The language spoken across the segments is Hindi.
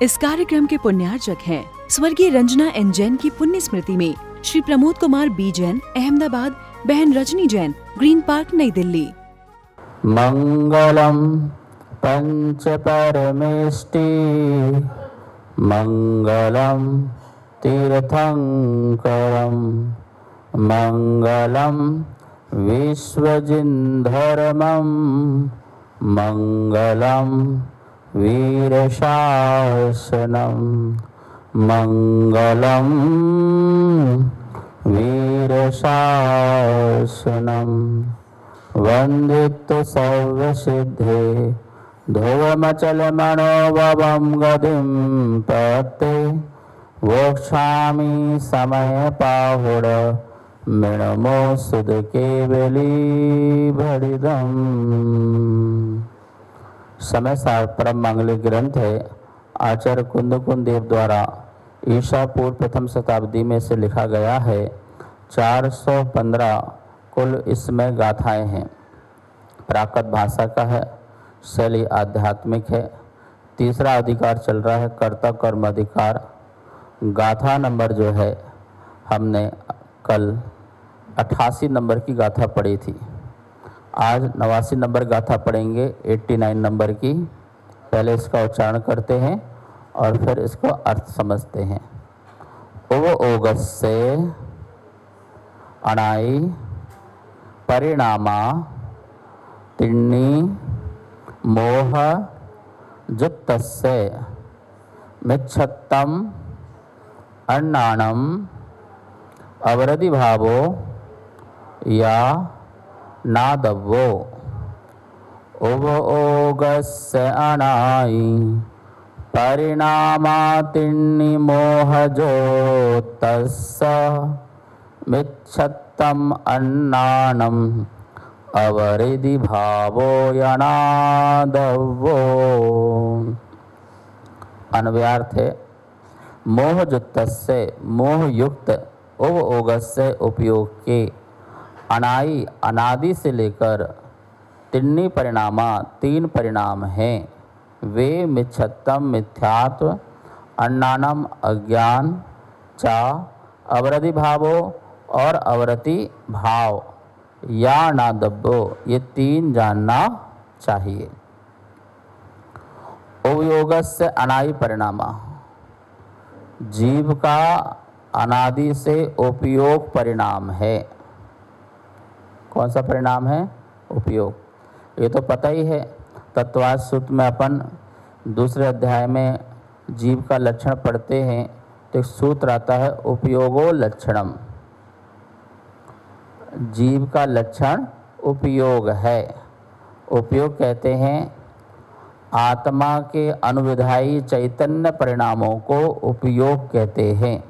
इस कार्यक्रम के पुण्यार्चक हैं स्वर्गीय रंजना एन जैन की पुण्य स्मृति में श्री प्रमोद कुमार बी जैन, अहमदाबाद, बहन रजनी जैन, ग्रीन पार्क, नई दिल्ली। मंगलम पंच परमेष्टि, मंगलम तीर्थंकरम, मंगलम विश्वजिन्धर्मम, मंगलम वीरशासनम, मंगलम वीरशासनम। वंदित सर्वसिद्धे ध्रुवमचलमनोभवं गतिं पते, वोक्षामि समय पाहुड मृणमो सुध केवली भरिदम। समय सार परम मांगलिक ग्रंथ है। आचार्य कुंद देव द्वारा ईसा पूर्व प्रथम शताब्दी में से लिखा गया है। 415 कुल इसमें गाथाएं हैं। प्राकृत भाषा का है, शैली आध्यात्मिक है। तीसरा अधिकार चल रहा है कर्ता कर्म अधिकार। गाथा नंबर जो है हमने कल 88 नंबर की गाथा पढ़ी थी। आज 89 नंबर गाथा पढ़ेंगे, 89 नंबर की। पहले इसका उच्चारण करते हैं और फिर इसको अर्थ समझते हैं। ओव ओगस्य अणाई परिणामा तिन्नी मोह जुत्तस्य मिच्छत्तम अन्नानम अवरदि भावो या नादव्वो। उव ओगस्य अणाई परिणामातिन्नि मोहजोतस्य मिच्छत्तम अन्नानम अवरिदि भावो यनादव्वो। अन्वयार्थ है मोहजुत्तस्य मोह युक्त, उव ओगस्य उपयोग के, अनाई अनादि से लेकर, तिन्नी परिणामा तीन परिणाम हैं। वे मिच्छत्तम मिथ्यात्व, अन्नानम अज्ञान, चा अवरदि भावो और अवरति भाव, या नादब्बो ये तीन जानना चाहिए। उपयोगस्य अनादि परिणामा, जीव का अनादि से उपयोग परिणाम है। कौन सा परिणाम है? उपयोग। ये तो पता ही है। तत्वाद सूत्र में अपन दूसरे अध्याय में जीव का लक्षण पढ़ते हैं तो एक सूत्र आता है उपयोगो लक्षणम। जीव का लक्षण उपयोग है। उपयोग कहते हैं आत्मा के अनुविधायी चैतन्य परिणामों को उपयोग कहते हैं।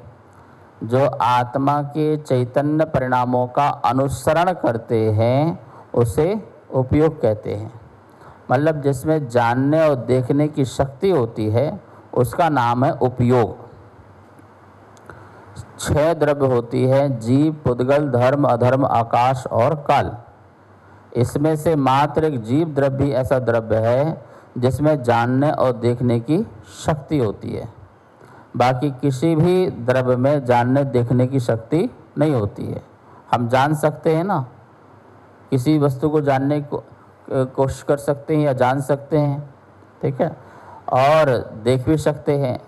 जो आत्मा के चैतन्य परिणामों का अनुसरण करते हैं उसे उपयोग कहते हैं। मतलब जिसमें जानने और देखने की शक्ति होती है उसका नाम है उपयोग। 6 द्रव्य होती है, जीव, पुद्गल, धर्म, अधर्म, आकाश और काल। इसमें से मात्र एक जीव द्रव्य ही ऐसा द्रव्य है जिसमें जानने और देखने की शक्ति होती है। बाकी किसी भी द्रव्य में जानने देखने की शक्ति नहीं होती है। हम जान सकते हैं ना, किसी वस्तु को जानने को कोशिश कर सकते हैं या जान सकते हैं, ठीक है, और देख भी सकते हैं।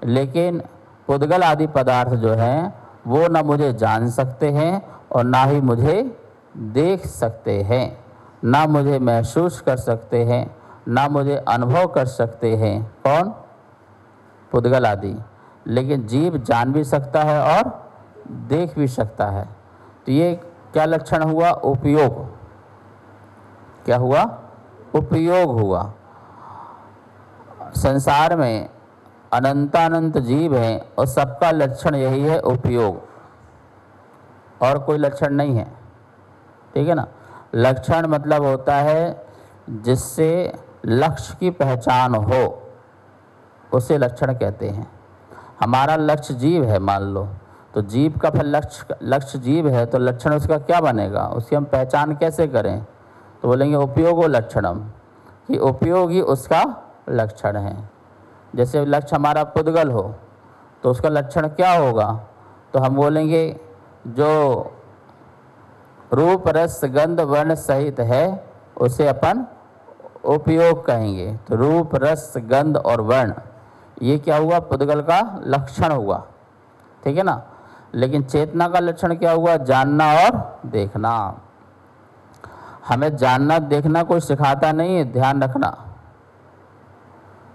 लेकिन पुद्गल आदि पदार्थ जो हैं वो ना मुझे जान सकते हैं और ना ही मुझे देख सकते हैं, ना मुझे महसूस कर सकते हैं, ना मुझे अनुभव कर सकते हैं। कौन? पुद्गल आदि। लेकिन जीव जान भी सकता है और देख भी सकता है। तो ये क्या लक्षण हुआ? उपयोग। क्या हुआ? उपयोग हुआ। संसार में अनंतानंत जीव हैं और सबका लक्षण यही है उपयोग, और कोई लक्षण नहीं है, ठीक है ना। लक्षण मतलब होता है जिससे लक्ष्य की पहचान हो, उसे लक्षण कहते हैं। हमारा लक्ष्य जीव है मान लो, तो जीव का फिर लक्ष्य जीव है तो लक्षण उसका क्या बनेगा? उसकी हम पहचान कैसे करें? तो बोलेंगे उपयोगो लक्षणम, कि उपयोग ही उसका लक्षण है। जैसे लक्ष्य हमारा पुद्गल हो तो उसका लक्षण क्या होगा, तो हम बोलेंगे जो रूप रस गंध वर्ण सहित है उसे अपन उपयोग कहेंगे। तो रूप रस गंध और वर्ण ये क्या हुआ, पुद्गल का लक्षण हुआ, ठीक है ना। लेकिन चेतना का लक्षण क्या हुआ, जानना और देखना। हमें जानना देखना कोई सिखाता नहीं है, ध्यान रखना।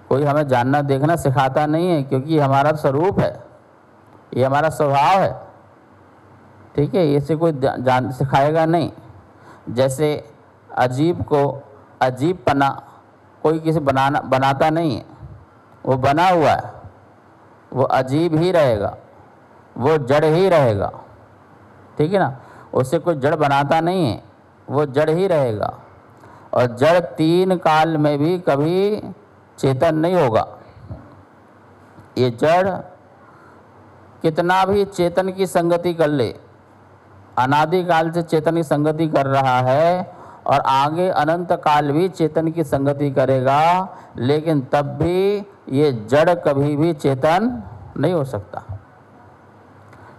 कोई हमें जानना देखना सिखाता नहीं है, क्योंकि ये हमारा स्वरूप है, ये हमारा स्वभाव है, ठीक है। इसे कोई जान सिखाएगा नहीं। जैसे अजीब को अजीबपना कोई किसी बनाता नहीं है, वो बना हुआ है, वो अजीब ही रहेगा, वो जड़ ही रहेगा, ठीक है ना। उसे कोई जड़ बनाता नहीं है, वो जड़ ही रहेगा। और जड़ 3 काल में भी कभी चेतन नहीं होगा। ये जड़ कितना भी चेतन की संगति कर ले, अनादि काल से चेतन की संगति कर रहा है और आगे अनंत काल भी चेतन की संगति करेगा, लेकिन तब भी ये जड़ कभी भी चेतन नहीं हो सकता।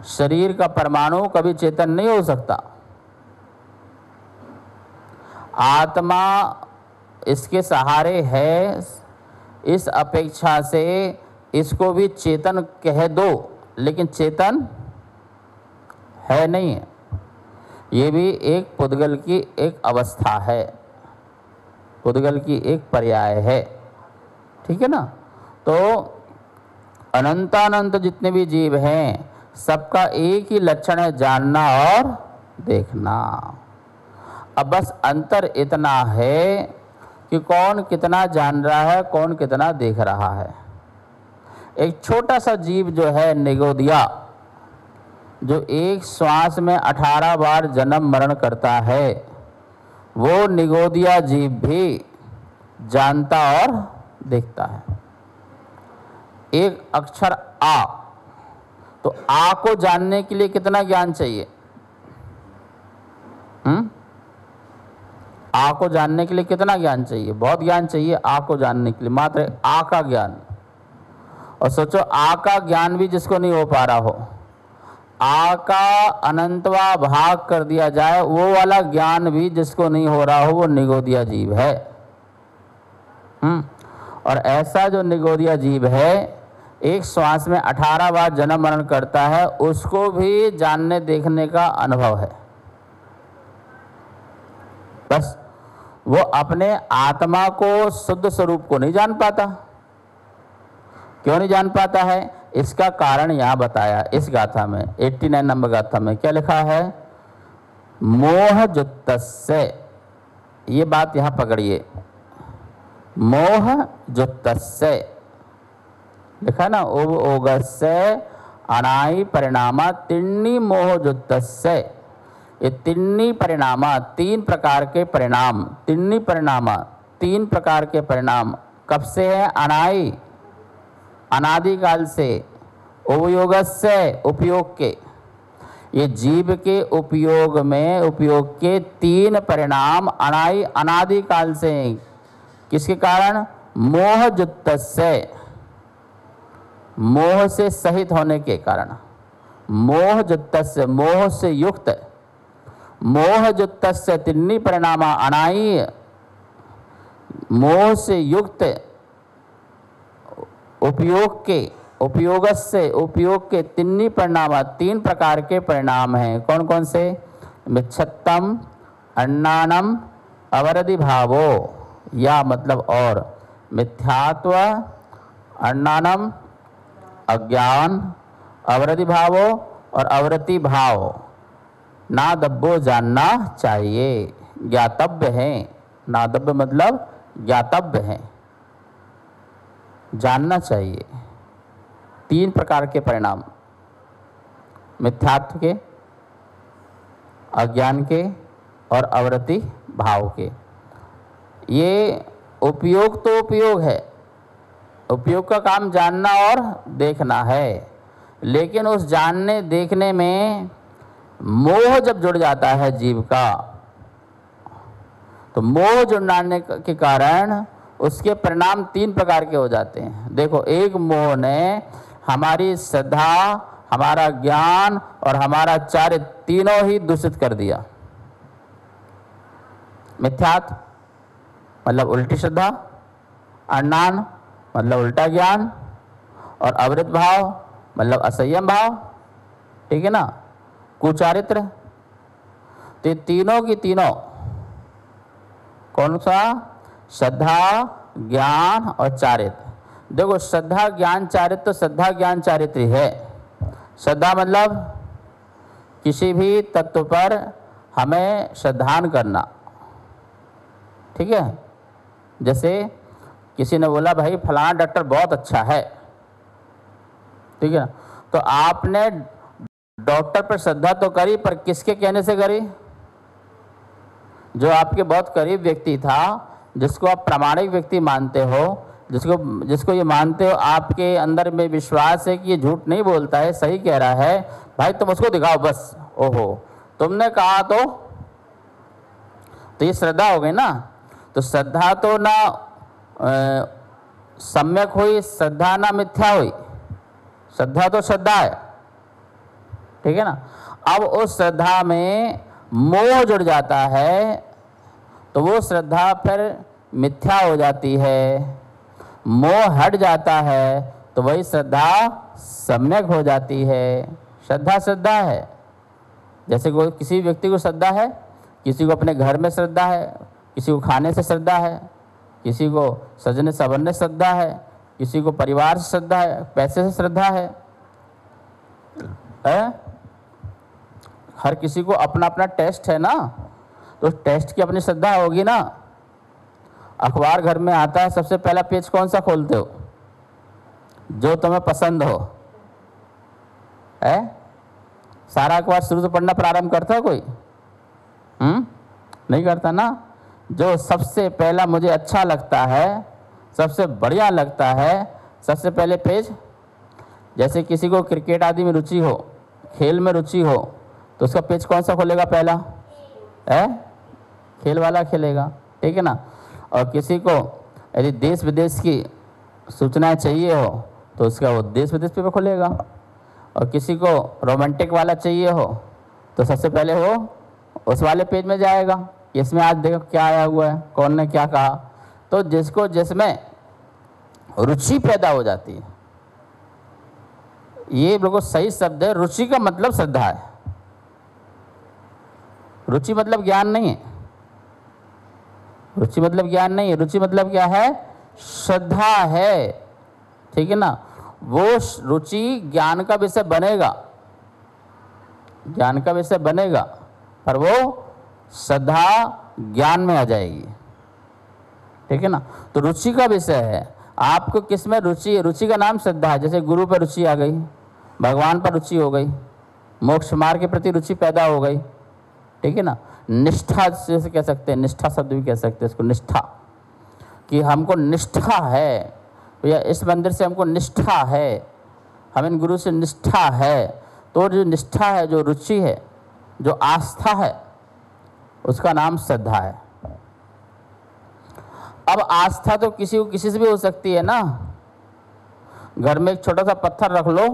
शरीर का परमाणु कभी चेतन नहीं हो सकता। आत्मा इसके सहारे है, इस अपेक्षा से इसको भी चेतन कह दो, लेकिन चेतन है नहीं है। ये भी एक पुद्गल की एक अवस्था है, पुद्गल की एक पर्याय है, ठीक है ना। तो अनंतानंत जितने भी जीव हैं सबका एक ही लक्षण है, जानना और देखना। अब बस अंतर इतना है कि कौन कितना जान रहा है, कौन कितना देख रहा है। एक छोटा सा जीव जो है निगोदिया, जो एक श्वास में 18 बार जन्म मरण करता है, वो निगोदिया जीव भी जानता और देखता है। एक अक्षर आ, तो आ को जानने के लिए कितना ज्ञान चाहिए? आ को जानने के लिए कितना ज्ञान चाहिए? बहुत ज्ञान चाहिए आ को जानने के लिए, मात्र आ का ज्ञान। और सोचो आ का ज्ञान भी जिसको नहीं हो पा रहा हो, आ का अनंतवा भाग कर दिया जाए, वो वाला ज्ञान भी जिसको नहीं हो रहा हो, वो निगोदिया जीव है। और ऐसा जो निगोदिया जीव है एक श्वास में 18 बार जन्म मरण करता है, उसको भी जानने देखने का अनुभव है। बस वो अपने आत्मा को, शुद्ध स्वरूप को नहीं जान पाता। क्यों नहीं जान पाता है? इसका कारण यहाँ बताया इस गाथा में, 89 नंबर गाथा में क्या लिखा है? मोह जुत्तस्य, ये बात यहाँ पकड़िए, मोह जुत्तस्य लिखा ना, ओगस्य अनाई परिणामा तिन्नी मोह जुत्तस्य। ये तिन्नी परिणामा, 3 प्रकार के परिणाम, तिन्नी परिणामा 3 प्रकार के परिणाम कब से है? अनाई, अनादिकाल से, उपयोगस्य, उपयोग के। ये जीव के उपयोग में, उपयोग के 3 परिणाम अनाई, अनादिकाल से। किसके कारण? मोह जुत्तस्य, मोह से सहित होने के कारण। मोह जुत्तस्य, मोह से युक्त, मोह जुत्तस्य तिन्नी परिणामा अनाई, मोह से युक्त उपयोग के, उपयोगस्य, उपयोग के तिन्नी परिणाम, 3 प्रकार के परिणाम हैं। कौन कौन से? मिच्छत्तम, अन्नानम, अवरधि भावो, या मतलब और मिथ्यात्व, अन्नानम अज्ञान, अवरधि भावो और अवरति भाव नादब्बो जानना चाहिए, ज्ञातव्य है। नादब्य मतलब ज्ञातव्य है, जानना चाहिए। 3 प्रकार के परिणाम, मिथ्यात्व के, अज्ञान के और अवरति भाव के। ये उपयोग तो उपयोग है, उपयोग का काम जानना और देखना है, लेकिन उस जानने देखने में मोह जब जुड़ जाता है जीव का, तो मोह जुड़ने के कारण उसके परिणाम 3 प्रकार के हो जाते हैं। देखो, एक मोह ने हमारी श्रद्धा, हमारा ज्ञान और हमारा चारित्र तीनों ही दूषित कर दिया। मिथ्यात्व मतलब उल्टी श्रद्धा, अज्ञान मतलब उल्टा ज्ञान, और अवृत भाव मतलब असंयम भाव, ठीक है ना, कुचारित्र। तो ये तीनों की तीनों, कौन सा? श्रद्धा, ज्ञान और चारित्र। देखो, श्रद्धा ज्ञान चारित्र, तो श्रद्धा ज्ञान चारित्र है। श्रद्धा मतलब किसी भी तत्व पर हमें श्रद्धान करना, ठीक है। जैसे किसी ने बोला भाई फलाना डॉक्टर बहुत अच्छा है, ठीक है ना, तो आपने डॉक्टर पर श्रद्धा तो करी, पर किसके कहने से करी? जो आपके बहुत करीब व्यक्ति था, जिसको आप प्रामाणिक व्यक्ति मानते हो, जिसको ये मानते हो, आपके अंदर में विश्वास है कि ये झूठ नहीं बोलता है, सही कह रहा है, भाई तुम उसको दिखाओ बस। ओहो, तुमने कहा तो ये श्रद्धा हो गई ना। तो श्रद्धा तो ना सम्यक हुई, श्रद्धा ना मिथ्या हुई। श्रद्धा तो श्रद्धा है, ठीक है ना। अब उस श्रद्धा में मोह जुड़ जाता है तो वो श्रद्धा फिर मिथ्या हो जाती है। मोह हट जाता है तो वही श्रद्धा सम्यक हो जाती है। श्रद्धा श्रद्धा है। जैसे कोई किसी व्यक्ति को श्रद्धा है, किसी को अपने घर में श्रद्धा है, किसी को खाने से श्रद्धा है, किसी को सजने संवरने श्रद्धा है, किसी को परिवार से श्रद्धा है, पैसे से श्रद्धा है। हर किसी को अपना अपना टेस्ट है ना, तो टेस्ट की अपनी श्रद्धा होगी ना। अखबार घर में आता है, सबसे पहला पेज कौन सा खोलते हो? जो तुम्हें पसंद हो, है? सारा अखबार शुरू से पढ़ना प्रारंभ करता है कोई? नहीं करता ना। जो सबसे पहला मुझे अच्छा लगता है, सबसे बढ़िया लगता है, सबसे पहले पेज। जैसे किसी को क्रिकेट आदि में रुचि हो, खेल में रुचि हो, तो उसका पेज कौन सा खोलेगा पहला? है खेल वाला खेलेगा, ठीक है ना। और किसी को यदि देश विदेश की सूचनाएं चाहिए हो तो उसका वो देश विदेश पे खोलेगा। और किसी को रोमांटिक वाला चाहिए हो तो सबसे पहले वो उस वाले पेज में जाएगा, इसमें आज देखो क्या आया हुआ है, कौन ने क्या कहा। तो जिसको जिसमें रुचि पैदा हो जाती है, ये बिल्कुल सही शब्द है। रुचि का मतलब श्रद्धा है। रुचि मतलब ज्ञान नहीं है। रुचि मतलब ज्ञान नहीं है। रुचि मतलब क्या है? श्रद्धा है, ठीक है ना। वो रुचि ज्ञान का विषय बनेगा, ज्ञान का विषय बनेगा, पर वो श्रद्धा ज्ञान में आ जाएगी, ठीक है ना। तो रुचि का विषय है। आपको किस में रुचि है? रुचि का नाम श्रद्धा है। जैसे गुरु पर रुचि आ गई, भगवान पर रुचि हो गई, मोक्ष मार्ग के प्रति रुचि पैदा हो गई, ठीक है ना। निष्ठा जैसे कह सकते हैं, निष्ठा शब्द भी कह सकते हैं इसको, निष्ठा, कि हमको निष्ठा है भैया, इस मंदिर से हमको निष्ठा है, हम इन गुरु से निष्ठा है। तो जो निष्ठा है, जो रुचि है, जो आस्था है, उसका नाम श्रद्धा है। अब आस्था तो किसी को किसी से भी हो सकती है ना। घर में एक छोटा सा पत्थर रख लो,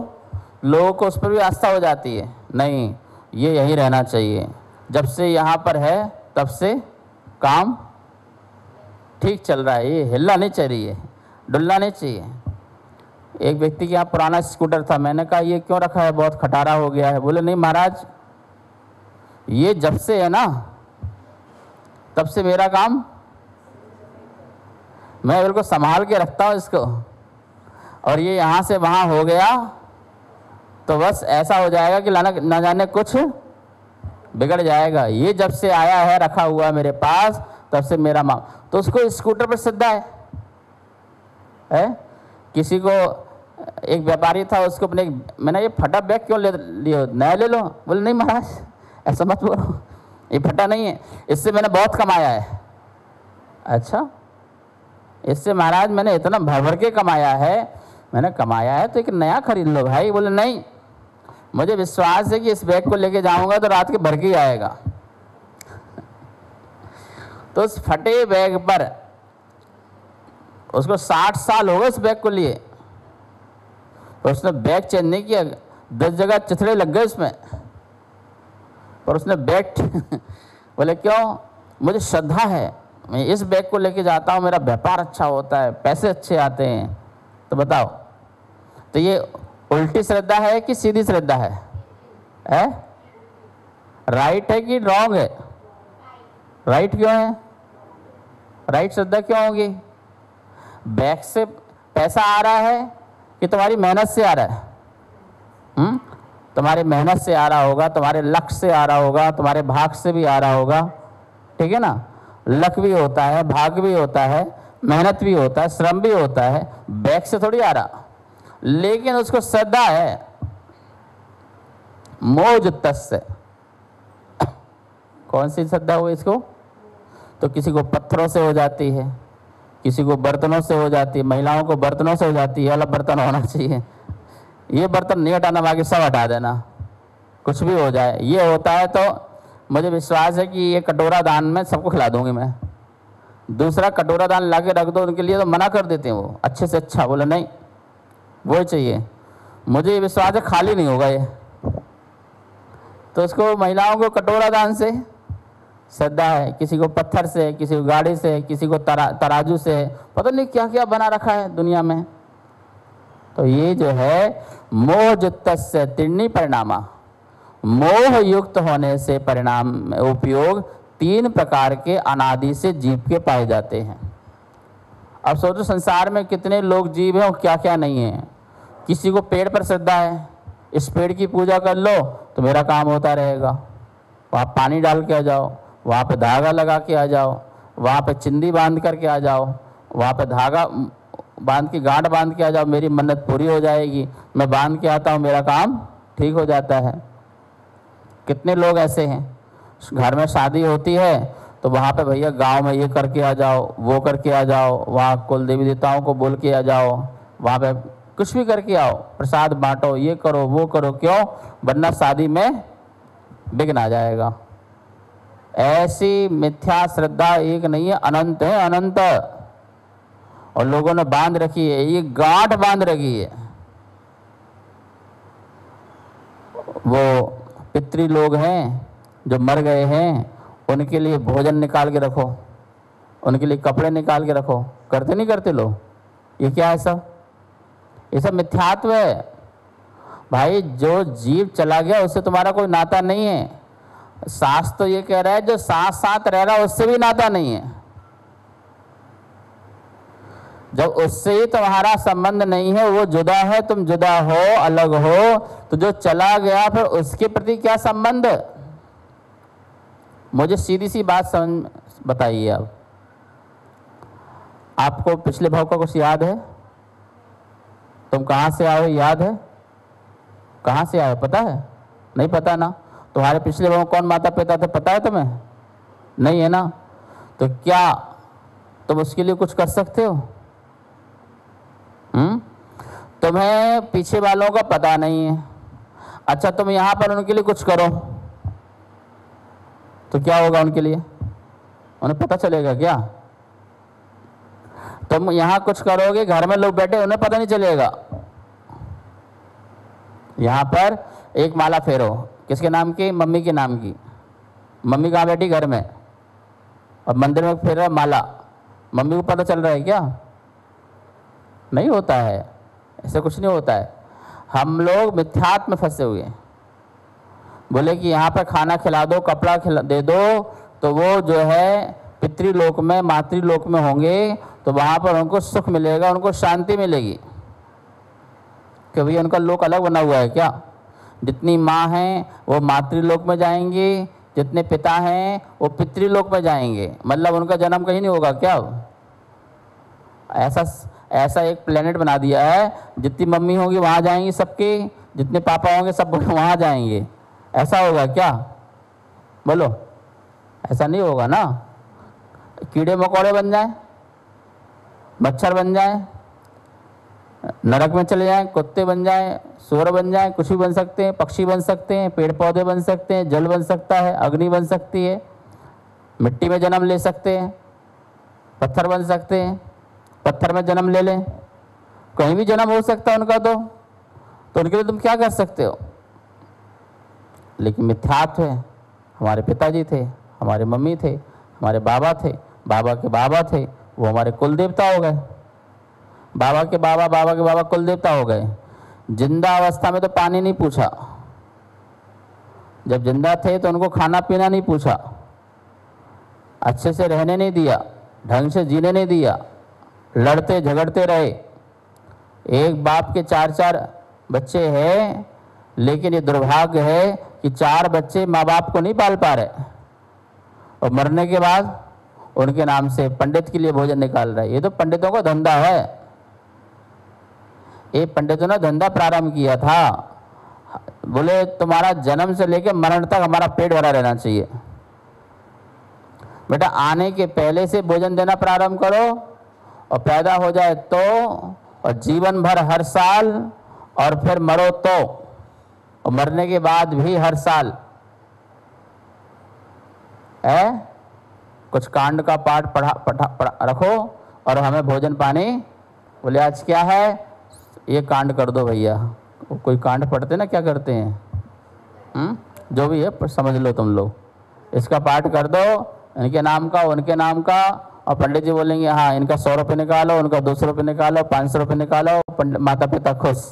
लोगों को उस पर भी आस्था हो जाती है, नहीं ये यहीं रहना चाहिए, जब से यहाँ पर है तब से काम ठीक चल रहा है, ये हिलना नहीं चाहिए, डुलना नहीं चाहिए। एक व्यक्ति के यहाँ पुराना स्कूटर था, मैंने कहा ये क्यों रखा है, बहुत खटारा हो गया है। बोले नहीं महाराज, ये जब से है ना तब से मेरा काम, मैं बिल्कुल संभाल के रखता हूँ इसको, और ये यहाँ से वहाँ हो गया तो बस ऐसा हो जाएगा कि ना जाने कुछ बिगड़ जाएगा। ये जब से आया है, रखा हुआ मेरे पास, तब से मेरा माँ। तो उसको स्कूटर पर श्रद्धा है। किसी को एक व्यापारी था, उसको अपने, मैंने ये फटा बैग क्यों ले लियो, नया ले लो। बोले नहीं महाराज ऐसा मत बोलो, ये फटा नहीं है, इससे मैंने बहुत कमाया है। अच्छा, इससे महाराज मैंने इतना भर भर के कमाया है। मैंने कमाया है तो एक नया खरीद लो भाई। बोले नहीं, मुझे विश्वास है कि इस बैग को लेके जाऊंगा तो रात के भर के ही आएगा। तो उस फटे बैग पर उसको 60 साल हो गए उस बैग को लिए, पर उसने बैग चेंज नहीं किया। 10 जगह चिथड़े लग गए उसमें, पर उसने बैग बोले क्यों? मुझे श्रद्धा है, मैं इस बैग को लेके जाता हूँ, मेरा व्यापार अच्छा होता है, पैसे अच्छे आते हैं। तो बताओ, तो ये उल्टी श्रद्धा है कि सीधी श्रद्धा है? राइट है कि रॉन्ग है? राइट क्यों है? राइट श्रद्धा क्यों होगी? बैग से पैसा आ रहा है कि तुम्हारी मेहनत से आ रहा है? तुम्हारी मेहनत से आ रहा होगा, तुम्हारे लक्ष्य से आ रहा होगा, तुम्हारे भाग से भी आ रहा होगा, ठीक है ना? लक भी होता है, भाग भी होता है, मेहनत भी होता है, श्रम भी होता है, बैग से थोड़ी आ रहा। लेकिन उसको श्रद्धा है मोज तस्य। कौन सी श्रद्धा हुई इसको? तो किसी को पत्थरों से हो जाती है, किसी को बर्तनों से हो जाती है, महिलाओं को बर्तनों से हो जाती है, अलग बर्तन होना चाहिए, ये बर्तन नहीं हटाना, बाकी सब हटा देना, कुछ भी हो जाए। ये होता है तो मुझे विश्वास है कि ये कटोरा दान में सबको खिला दूंगी मैं। दूसरा कटोरा दान ला के रख दो उनके लिए, तो मना कर देते हैं वो, अच्छे से अच्छा, बोले नहीं वो चाहिए। मुझे ये विश्वास है खाली नहीं होगा ये। तो उसको महिलाओं को कटोरा दान से श्रद्धा है, किसी को पत्थर से, किसी को गाड़ी से, किसी को तराजू से, पता नहीं क्या क्या बना रखा है दुनिया में। तो ये जो है मोहजुक्तस्य त्रीणि परिणामा, मोह युक्त होने से परिणाम उपयोग 3 प्रकार के अनादि से जीव के पाए जाते हैं। अब सोचो संसार में कितने लोग जीव हैं और क्या क्या नहीं है। किसी को पेड़ पर श्रद्धा है, इस पेड़ की पूजा कर लो तो मेरा काम होता रहेगा, वहाँ पानी डाल के आ जाओ, वहाँ पे धागा लगा के आ जाओ, वहाँ पे चिंदी बांध करके आ जाओ, वहाँ पे धागा बांध के गांठ बांध के आ जाओ, मेरी मन्नत पूरी हो जाएगी। मैं बांध के आता हूँ, मेरा काम ठीक हो जाता है। कितने लोग ऐसे हैं, घर में शादी होती है तो वहाँ पे भैया गांव में ये करके आ जाओ, वो करके आ जाओ, वहाँ कुल देवी देवताओं को बोल के आ जाओ, वहाँ पे कुछ भी करके आओ, प्रसाद बांटो, ये करो वो करो, क्यों? वरना शादी में विघ्न आ जाएगा। ऐसी मिथ्या श्रद्धा एक नहीं है, अनंत है, अनंत। और लोगों ने बांध रखी है, ये गांठ बांध रखी है। वो पितृ लोग हैं जो मर गए हैं, उनके लिए भोजन निकाल के रखो, उनके लिए कपड़े निकाल के रखो, करते नहीं करते लोग? ये क्या है सब? ये सब मिथ्यात्व है भाई। जो जीव चला गया उससे तुम्हारा कोई नाता नहीं है। शास्त्र तो ये कह रहा है जो साथ साथ रह रहा उससे भी नाता नहीं है। जब उससे ही तुम्हारा संबंध नहीं है, वो जुदा है, तुम जुदा हो, अलग हो, तो जो चला गया फिर उसके प्रति क्या संबंध? मुझे सीधी सी बात समझ बताइए। अब आपको पिछले भाव का कुछ याद है? तुम कहाँ से आए हो याद है? कहाँ से आए हो पता है? नहीं पता ना? तुम्हारे पिछले भाव कौन माता पिता थे पता है तुम्हें? नहीं है ना? तो क्या तुम उसके लिए कुछ कर सकते हो? तुम्हें पीछे वालों का पता नहीं है। अच्छा तुम यहाँ पर उनके लिए कुछ करो तो क्या होगा उनके लिए? उन्हें पता चलेगा क्या? तुम यहाँ कुछ करोगे, घर में लोग बैठे, उन्हें पता नहीं चलेगा। यहाँ पर एक माला फेरो, किसके नाम की? मम्मी के नाम की। मम्मी कहाँ बैठी? घर में। और मंदिर में फेर रहा माला, मम्मी को पता चल रहा है क्या? नहीं होता है, ऐसा कुछ नहीं होता है। हम लोग मिथ्यात्व में फंसे हुए हैं। बोले कि यहाँ पर खाना खिला दो, कपड़ा दे दो, तो वो जो है पितृलोक में, मातृलोक में होंगे, तो वहाँ पर उनको सुख मिलेगा, उनको शांति मिलेगी। कि भैया उनका लोक अलग बना हुआ है क्या? जितनी माँ हैं वो मातृलोक में जाएंगी, जितने पिता हैं वो पितृलोक में जाएंगे। मतलब उनका जन्म कहीं नहीं होगा क्या? ऐसा एक प्लेनेट बना दिया है, जितनी मम्मी होगी वहाँ जाएंगी सबकी, जितने पापा होंगे सब वहाँ जाएंगे। ऐसा होगा क्या? बोलो, ऐसा नहीं होगा ना। कीड़े मकोड़े बन जाएं, मच्छर बन जाएं, नरक में चले जाएं, कुत्ते बन जाएं, सूअर बन जाएं, कुछ भी बन सकते हैं, पक्षी बन सकते हैं, पेड़ पौधे बन सकते हैं, जल बन सकता है, अग्नि बन सकती है, मिट्टी में जन्म ले सकते हैं, पत्थर बन सकते हैं, पत्थर में जन्म ले लें, कहीं भी जन्म हो सकता है उनका, तो उनके लिए तुम क्या कर सकते हो? लेकिन मिथ्यात्व है। हमारे पिताजी थे, हमारे मम्मी थे, हमारे बाबा थे, बाबा के बाबा थे, वो हमारे कुल देवता हो गए। बाबा के बाबा कुल देवता हो गए। जिंदा अवस्था में तो पानी नहीं पूछा, जब जिंदा थे तो उनको खाना पीना नहीं पूछा, अच्छे से रहने नहीं दिया, ढंग से जीने नहीं दिया, लड़ते झगड़ते रहे। एक बाप के 4-4 बच्चे हैं, लेकिन ये दुर्भाग्य है कि 4 बच्चे माँ बाप को नहीं पाल पा रहे, और मरने के बाद उनके नाम से पंडित के लिए भोजन निकाल रहे। ये तो पंडितों का धंधा है। ये पंडितों ने धंधा प्रारंभ किया था, बोले तुम्हारा जन्म से लेकर मरण तक हमारा पेट भरा रहना चाहिए, बेटा आने के पहले से भोजन देना प्रारंभ करो, और पैदा हो जाए तो, और जीवन भर हर साल, और फिर मरो तो, और मरने के बाद भी हर साल है। कुछ कांड का पाठ पढ़ा रखो, और हमें भोजन पानी, बोले आज क्या है, ये कांड कर दो भैया। कोई कांड पढ़ते ना, क्या करते हैं, जो भी है समझ लो तुम लोग, इसका पाठ कर दो, इनके नाम का, उनके नाम का, और पंडित जी बोलेंगे हाँ इनका 100 रुपये निकालो, उनका 200 रुपये निकालो, 500 रुपये निकालो, माता पिता खुश।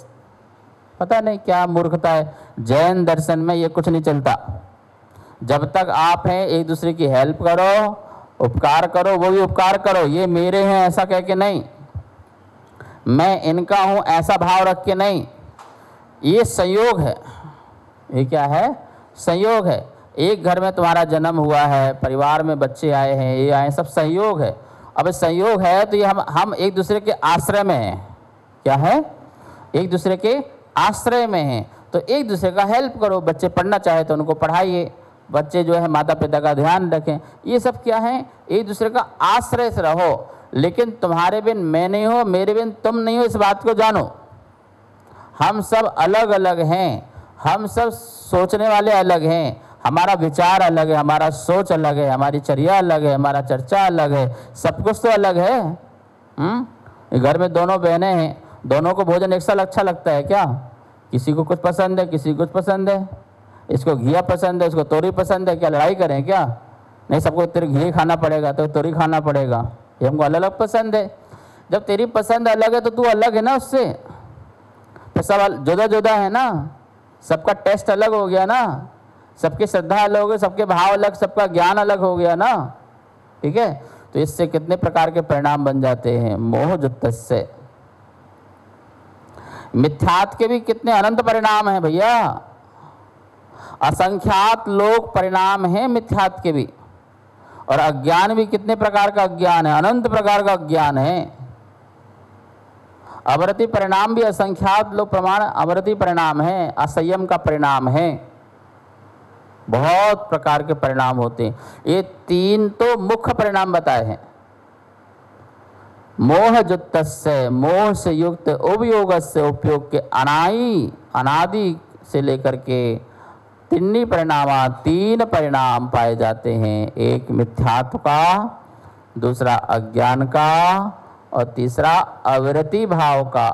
पता नहीं क्या मूर्खता है। जैन दर्शन में ये कुछ नहीं चलता। जब तक आप हैं एक दूसरे की हेल्प करो, उपकार करो, वो भी उपकार करो, ये मेरे हैं ऐसा कह के नहीं, मैं इनका हूं ऐसा भाव रख के नहीं। ये संयोग है। ये क्या है? संयोग है। एक घर में तुम्हारा जन्म हुआ है, परिवार में बच्चे आए हैं, ये आए, सब संयोग है। अब संयोग है तो ये हम एक दूसरे के आश्रय में हैं। क्या है? एक दूसरे के आश्रय में हैं, तो एक दूसरे का हेल्प करो। बच्चे पढ़ना चाहे तो उनको पढ़ाइए, बच्चे जो है माता पिता का ध्यान रखें। ये सब क्या है? एक दूसरे का आश्रय से रहो। लेकिन तुम्हारे बिन मैं नहीं हो, मेरे बिन तुम नहीं हो, इस बात को जानो। हम सब अलग अलग हैं, हम सब सोचने वाले अलग हैं, हमारा विचार अलग है, हमारा सोच अलग है, हमारी चर्या अलग है, हमारा चर्चा अलग है, सब कुछ तो अलग है। घर में दोनों बहनें हैं, दोनों को भोजन एक साथ अच्छा लगता है क्या? किसी को कुछ पसंद है, किसी को कुछ पसंद है। इसको घिया पसंद है, इसको तोरी पसंद है, क्या लड़ाई करें क्या? नहीं, सबको तेरे घी खाना पड़ेगा तो तोरी खाना पड़ेगा, ये हमको अलग अलग पसंद है। जब तेरी पसंद अलग है तो तू अलग है ना उससे, तो सब जुदा जुदा है ना, सबका टेस्ट अलग हो गया ना, सबकी श्रद्धा अलग हो गई, सबके भाव अलग, सबका ज्ञान अलग हो गया ना। ठीक है, तो इससे कितने प्रकार के परिणाम बन जाते हैं। मोह जुत्तस्य, मिथ्यात्व के भी कितने अनंत परिणाम हैं भैया, असंख्यात लोग परिणाम हैं मिथ्यात्व के भी। और अज्ञान भी कितने प्रकार का अज्ञान है, अनंत प्रकार का अज्ञान है। अवरति परिणाम भी असंख्यात लोग प्रमाण अवरति परिणाम है, असंयम का परिणाम है। बहुत प्रकार के परिणाम होते हैं। ये 3 तो मुख्य परिणाम बताए हैं। मोह जुत्तस्य, मोह से युक्त, उपयोगस्य, उपयोग के, अनादि से लेकर के 3 परिणाम पाए जाते हैं। एक मिथ्यात्व का, दूसरा अज्ञान का, और तीसरा अवरति भाव का।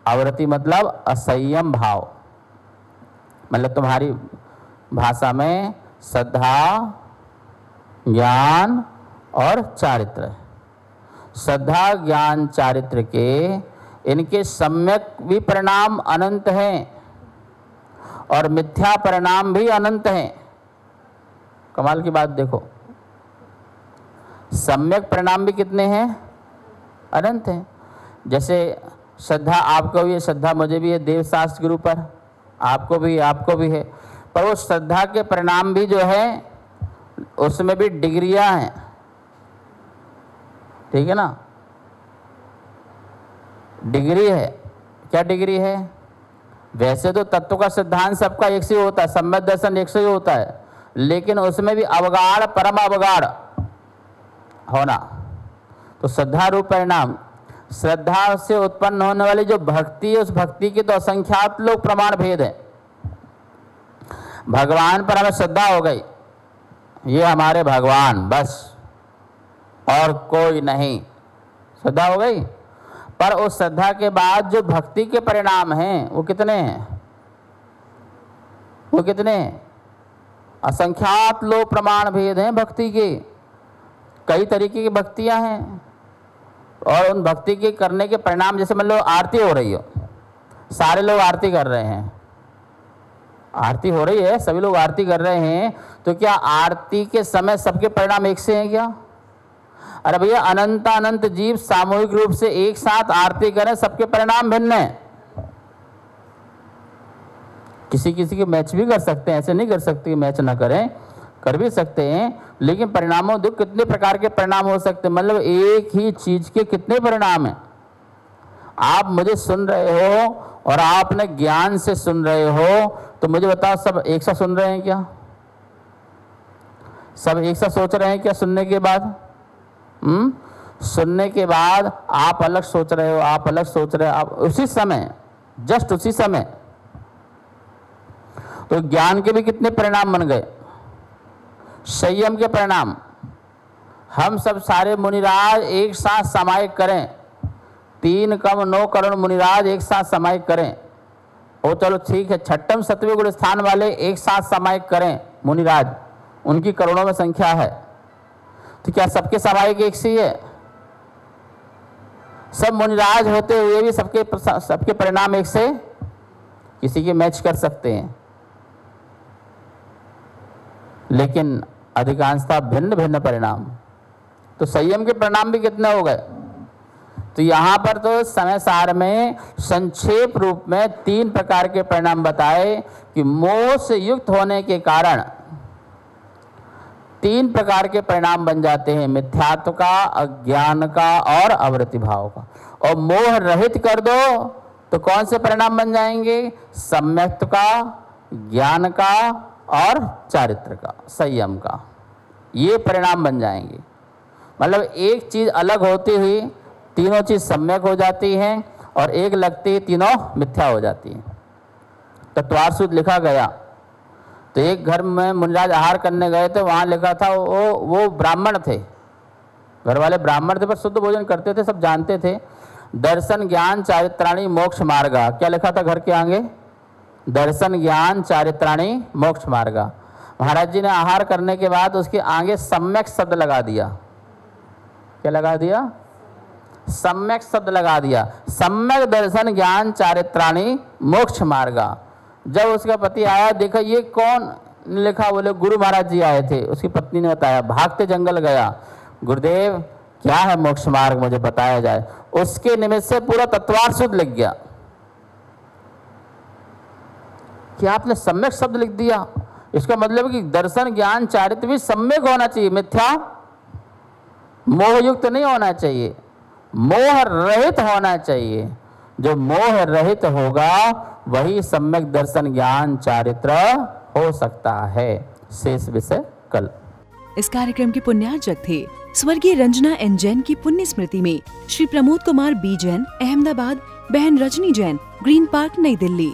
अवरति मतलब असंयम भाव, मतलब तुम्हारी भाषा में श्रद्धा, ज्ञान और चारित्र। श्रद्धा, ज्ञान, चारित्र के, इनके सम्यक भी परिणाम अनंत हैं और मिथ्या परिणाम भी अनंत हैं। कमाल की बात देखो, सम्यक परिणाम भी कितने हैं? अनंत हैं। जैसे श्रद्धा आपको भी है, श्रद्धा मुझे भी है देवशास्त्र गुरु पर, आपको भी है, पर वो श्रद्धा के परिणाम भी जो है उसमें भी डिग्रियां हैं। ठीक है ना? डिग्री है। क्या डिग्री है? वैसे तो तत्व का सिद्धांत सबका एक से होता है, सम्यक दर्शन एक से ही होता है, लेकिन उसमें भी अवगाढ़, परम अवगाढ़ होना। तो श्रद्धा रूप परिणाम, श्रद्धा से उत्पन्न होने वाली जो भक्ति है, उस भक्ति के तो असंख्यात लोग प्रमाण भेद है। भगवान पर हमें श्रद्धा हो गई, ये हमारे भगवान बस, और कोई नहीं, श्रद्धा हो गई। पर उस श्रद्धा के बाद जो भक्ति के परिणाम हैं वो कितने हैं? वो कितने हैं? असंख्यात लोग प्रमाण भेद हैं भक्ति के, कई तरीके की भक्तियां हैं, और उन भक्ति के करने के परिणाम, जैसे मान लो आरती हो रही हो, सारे लोग आरती कर रहे हैं, आरती हो रही है, सभी लोग आरती कर रहे हैं, तो क्या आरती के समय सबके परिणाम एक से हैं क्या? अरे भैया, अनंत अनंत जीव सामूहिक रूप से एक साथ आरती करें, सबके परिणाम भिन्न हैं। किसी किसी के मैच भी कर सकते हैं, ऐसे नहीं कर सकते कि मैच ना करें, कर भी सकते हैं, लेकिन परिणामों देखो कितने प्रकार के परिणाम हो सकते हैं। मतलब एक ही चीज के कितने परिणाम हैं। आप मुझे सुन रहे हो और आपने ज्ञान से सुन रहे हो, तो मुझे बताओ सब एक साथ सुन रहे हैं क्या? सब एक साथ सोच रहे हैं क्या सुनने के बाद? सुनने के बाद आप अलग सोच रहे हो, आप अलग सोच रहे हो, आप उसी समय, जस्ट उसी समय। तो ज्ञान के भी कितने परिणाम बन गए? संयम के परिणाम। हम सब सारे मुनिराज एक साथ समायिक करें, 3 कम 9 करोड़ मुनिराज एक साथ समायिक करें, ओ चलो ठीक है, 6वें 7वें गुण स्थान वाले एक साथ समायिक करें मुनिराज, उनकी करोड़ों में संख्या है, तो क्या सबके समायिक एक सी है? सब मुनिराज होते हुए भी सबके परिणाम एक से? किसी के मैच कर सकते हैं, लेकिन अधिकांशतः भिन्न भिन्न परिणाम। तो संयम के परिणाम भी कितने हो गए? तो यहाँ पर तो समय सार में संक्षेप रूप में 3 प्रकार के परिणाम बताए कि मोह से युक्त होने के कारण 3 प्रकार के परिणाम बन जाते हैं, मिथ्यात्व का, अज्ञान का और अवृत्ति भाव का। और मोह रहित कर दो तो कौन से परिणाम बन जाएंगे? सम्यक्त्व का, ज्ञान का और चारित्र का, संयम का, ये परिणाम बन जाएंगे। मतलब एक चीज अलग होती हुई तीनों चीज सम्यक हो जाती हैं, और एक लगती ही तीनों मिथ्या हो जाती हैं। तत्वार सूत्र लिखा गया, तो एक घर में मुनिराज आहार करने गए थे, वहाँ लिखा था वो ब्राह्मण थे, घर वाले ब्राह्मण थे, पर शुद्ध भोजन करते थे, सब जानते थे। दर्शन ज्ञान चारित्राणी मोक्ष मार्गा, क्या लिखा था घर के आगे? दर्शन ज्ञान चारित्राणी मोक्ष मार्गा। महाराज जी ने आहार करने के बाद उसके आगे सम्यक शब्द लगा दिया। क्या लगा दिया? सम्यक शब्द लगा दिया। सम्यक दर्शन ज्ञान चारित्राणी मोक्ष मार्गा। जब उसका पति आया, देखा ये कौन लिखा, बोले गुरु महाराज जी आए थे। उसकी पत्नी ने बताया, भागते जंगल गया, गुरुदेव क्या है मोक्ष मार्ग, मुझे बताया जाए। उसके निमित्त से पूरा तत्वार शुद्ध लिख गया कि आपने सम्यक शब्द लिख दिया। इसका मतलब कि दर्शन ज्ञान चारित्र भी सम्यक होना चाहिए, मिथ्या मोहयुक्त नहीं होना चाहिए, मोह रहित होना चाहिए। जो मोह रहित होगा वही सम्यक दर्शन ज्ञान चारित्र हो सकता है। शेष विषय कल। इस कार्यक्रम के पुण्यार्चक थे स्वर्गीय रंजना एन जैन की पुण्य स्मृति में श्री प्रमोद कुमार बी जैन, अहमदाबाद, बहन रजनी जैन, ग्रीन पार्क, नई दिल्ली।